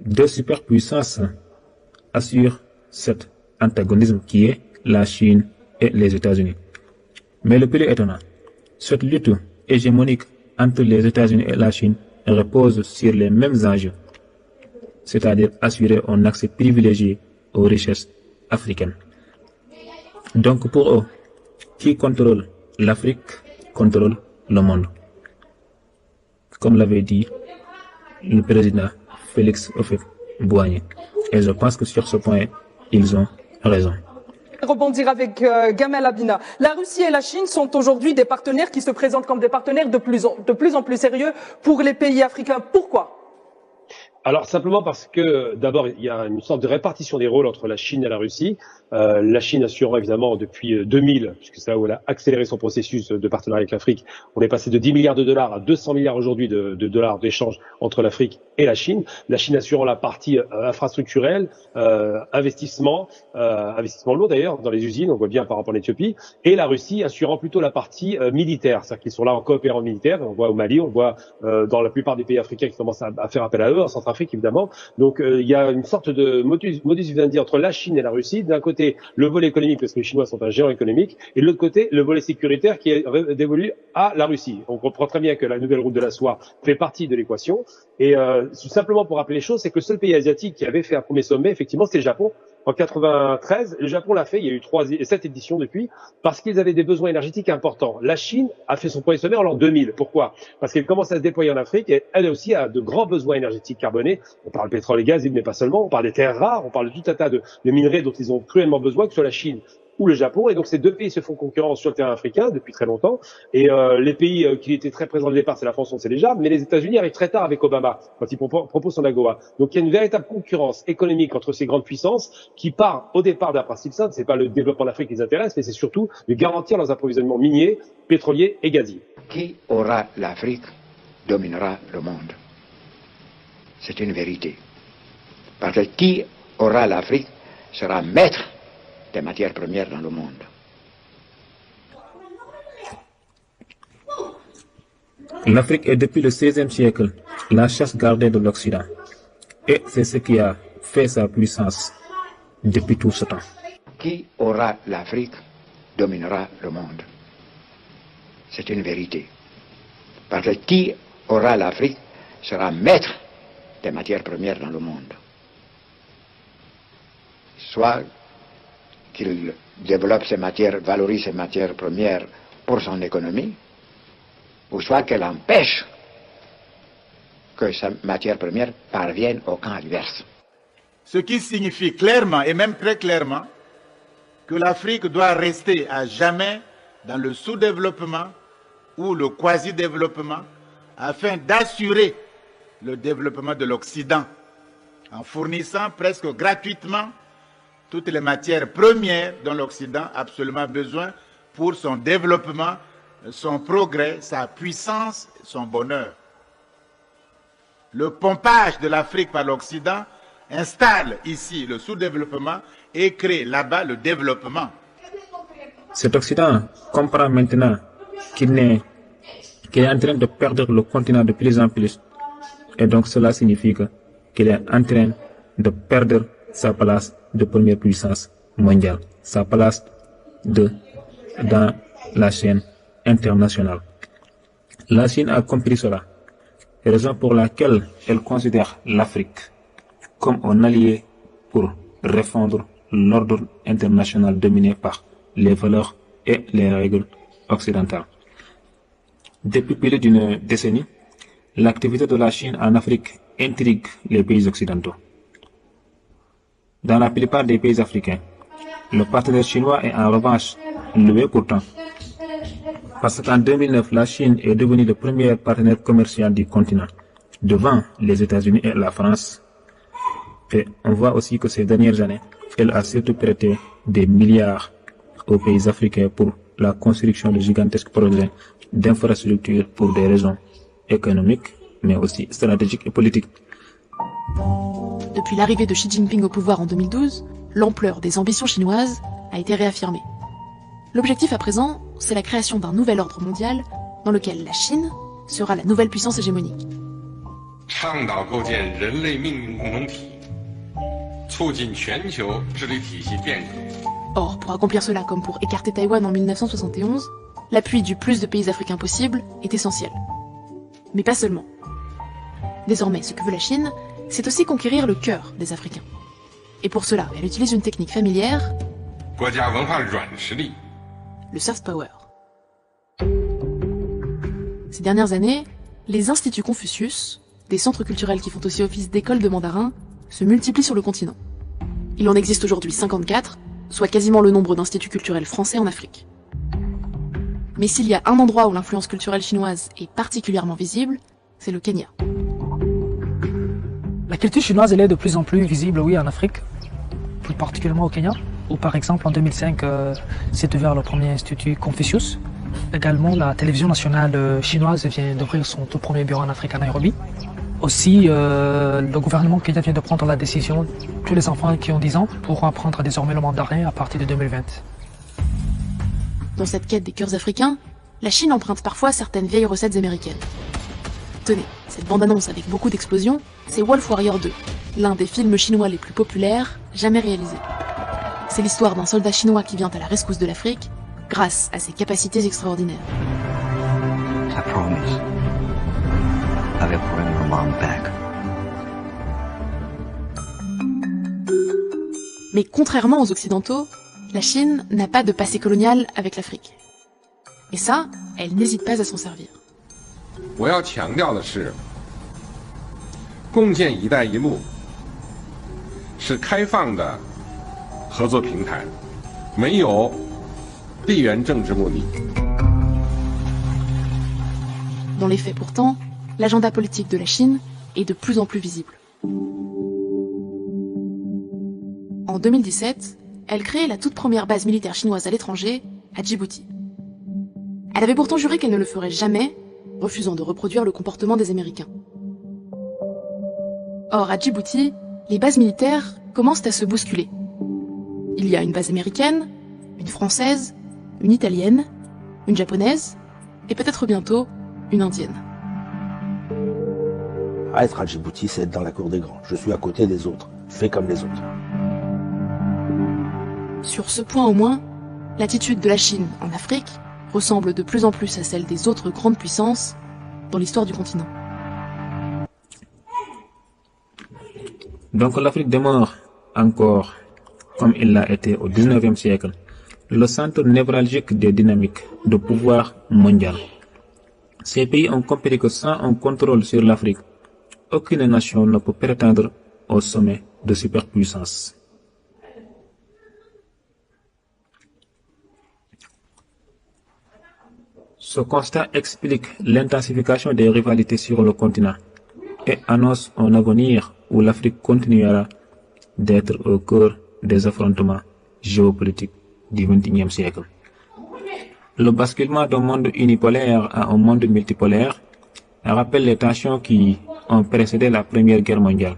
Deux superpuissances assurent cet antagonisme qui est la Chine et les États-Unis. Mais le plus étonnant, cette lutte hégémonique entre les États-Unis et la Chine repose sur les mêmes enjeux, c'est-à-dire assurer un accès privilégié aux richesses africaines. Donc pour eux, qui contrôle l'Afrique contrôle le monde. Comme l'avait dit le président Félix Houphouët-Boigny. Et je pense que sur ce point, ils ont raison. Rebondir avec Gamel Abina. La Russie et la Chine sont aujourd'hui des partenaires qui se présentent comme des partenaires de plus en plus sérieux pour les pays africains. Pourquoi ? Alors simplement parce que d'abord il y a une sorte de répartition des rôles entre la Chine et la Russie. La Chine assurant évidemment depuis 2000, puisque c'est là où elle a accéléré son processus de partenariat avec l'Afrique, on est passé de 10 milliards de dollars à 200 milliards aujourd'hui de dollars d'échange entre l'Afrique et la Chine. La Chine assurant la partie infrastructurelle, investissement lourd d'ailleurs dans les usines, on voit bien par rapport à l'Éthiopie, et la Russie assurant plutôt la partie militaire, c'est-à-dire qu'ils sont là en coopérant militaire. On voit au Mali, on voit dans la plupart des pays africains qui commencent à faire appel à eux, en Centrafrique évidemment. Donc il y a une sorte de modus vivendi entre la Chine et la Russie. D'un côté le volet économique, parce que les Chinois sont un géant économique, et de l'autre côté le volet sécuritaire qui est dévolu à la Russie. On comprend très bien que la nouvelle route de la soie fait partie de l'équation. Et simplement pour rappeler les choses, c'est que le seul pays asiatique qui avait fait un premier sommet, effectivement, c'était le Japon. En 93, le Japon l'a fait, il y a eu 7 éditions depuis, parce qu'ils avaient des besoins énergétiques importants. La Chine a fait son premier sommet en l'an 2000. Pourquoi ? Parce qu'elle commence à se déployer en Afrique et elle aussi a de grands besoins énergétiques carbonés. On parle pétrole et gaz, mais pas seulement. On parle des terres rares, on parle de tout un tas de minerais dont ils ont cruellement besoin, que ce soit la Chine ou le Japon. Et donc ces deux pays se font concurrence sur le terrain africain depuis très longtemps. Et les pays qui étaient très présents au départ, c'est la France, on sait déjà, mais les États-Unis arrivent très tard avec Obama, quand il propose son AGOA. Donc il y a une véritable concurrence économique entre ces grandes puissances qui part au départ d'un principe simple, c'est pas le développement d'Afrique qui les intéresse, mais c'est surtout de garantir leurs approvisionnements miniers, pétroliers et gaziers. Qui aura l'Afrique dominera le monde. C'est une vérité. Parce que qui aura l'Afrique sera maître des matières premières dans le monde. L'Afrique est depuis le XVIe siècle la chasse gardée de l'Occident. Et c'est ce qui a fait sa puissance depuis tout ce temps. Qui aura l'Afrique dominera le monde. C'est une vérité. Parce que qui aura l'Afrique sera maître des matières premières dans le monde. Soit qu'il développe ces matières, valorise ces matières premières pour son économie, ou soit qu'elle empêche que sa matière première parvienne au camp adverse. Ce qui signifie clairement, et même très clairement, que l'Afrique doit rester à jamais dans le sous-développement ou le quasi-développement afin d'assurer le développement de l'Occident en fournissant presque gratuitement toutes les matières premières dont l'Occident a absolument besoin pour son développement, son progrès, sa puissance, son bonheur. Le pompage de l'Afrique par l'Occident installe ici le sous-développement et crée là-bas le développement. Cet Occident comprend maintenant qu'il est en train de perdre le continent de plus en plus. Et donc cela signifie qu'il est en train de perdre sa place de première puissance mondiale, sa place dans la chaîne internationale. La Chine a compris cela, raison pour laquelle elle considère l'Afrique comme un allié pour refondre l'ordre international dominé par les valeurs et les règles occidentales. Depuis plus d'une décennie, l'activité de la Chine en Afrique intrigue les pays occidentaux. Dans la plupart des pays africains, le partenaire chinois est en revanche loué pourtant. Parce qu'en 2009, la Chine est devenue le premier partenaire commercial du continent, devant les États-Unis et la France. Et on voit aussi que ces dernières années, elle a surtout prêté des milliards aux pays africains pour la construction de gigantesques projets d'infrastructures pour des raisons économiques, mais aussi stratégiques et politiques. Depuis l'arrivée de Xi Jinping au pouvoir en 2012, l'ampleur des ambitions chinoises a été réaffirmée. L'objectif à présent, c'est la création d'un nouvel ordre mondial dans lequel la Chine sera la nouvelle puissance hégémonique. 倡导构建人类命运共同体，促进全球治理体系变革。 Or, pour accomplir cela comme pour écarter Taïwan en 1971, l'appui du plus de pays africains possible est essentiel. Mais pas seulement. Désormais, ce que veut la Chine, c'est aussi conquérir le cœur des Africains. Et pour cela, elle utilise une technique familière, le soft power. Ces dernières années, les instituts Confucius, des centres culturels qui font aussi office d'école de mandarin, se multiplient sur le continent. Il en existe aujourd'hui 54, soit quasiment le nombre d'instituts culturels français en Afrique. Mais s'il y a un endroit où l'influence culturelle chinoise est particulièrement visible, c'est le Kenya. La culture chinoise, elle est de plus en plus visible, oui, en Afrique, plus particulièrement au Kenya, où par exemple en 2005 s'est ouvert le premier institut Confucius. Également, la télévision nationale chinoise vient d'ouvrir son tout premier bureau en Afrique à Nairobi. Aussi, le gouvernement kenyan vient de prendre la décision, tous les enfants qui ont 10 ans pourront apprendre désormais le mandarin à partir de 2020. Dans cette quête des cœurs africains, la Chine emprunte parfois certaines vieilles recettes américaines. Tenez, cette bande-annonce avec beaucoup d'explosions, c'est Wolf Warrior 2, l'un des films chinois les plus populaires jamais réalisés. C'est l'histoire d'un soldat chinois qui vient à la rescousse de l'Afrique grâce à ses capacités extraordinaires. I promise. I will bring your mom back. Mais contrairement aux Occidentaux, la Chine n'a pas de passé colonial avec l'Afrique. Et ça, elle n'hésite pas à s'en servir. 我要强调的是，共建“一带一路”是开放的合作平台，没有地缘政治目的。 Dans les faits pourtant, l'agenda politique de la Chine est de plus en plus visible. En 2017, elle crée la toute première base militaire chinoise à l'étranger, à Djibouti. Elle avait pourtant juré qu'elle ne le ferait jamais, refusant de reproduire le comportement des Américains. Or, à Djibouti, les bases militaires commencent à se bousculer. Il y a une base américaine, une française, une italienne, une japonaise, et peut-être bientôt une indienne. Être à Djibouti, c'est être dans la cour des grands. Je suis à côté des autres. Fais comme les autres. Sur ce point au moins, l'attitude de la Chine en Afrique ressemble de plus en plus à celle des autres grandes puissances dans l'histoire du continent. Donc l'Afrique demeure encore, comme il l'a été au XIXe siècle, le centre névralgique des dynamiques de pouvoir mondial. Ces pays ont compris que sans un contrôle sur l'Afrique, aucune nation ne peut prétendre au sommet de superpuissance. Ce constat explique l'intensification des rivalités sur le continent et annonce un avenir où l'Afrique continuera d'être au cœur des affrontements géopolitiques du XXIe siècle. Le basculement d'un monde unipolaire à un monde multipolaire rappelle les tensions qui ont précédé la Première Guerre mondiale.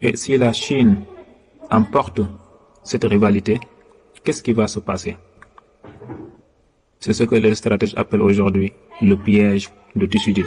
Et si la Chine emporte cette rivalité, qu'est-ce qui va se passer? C'est ce que les stratèges appellent aujourd'hui le piège de Thucydide.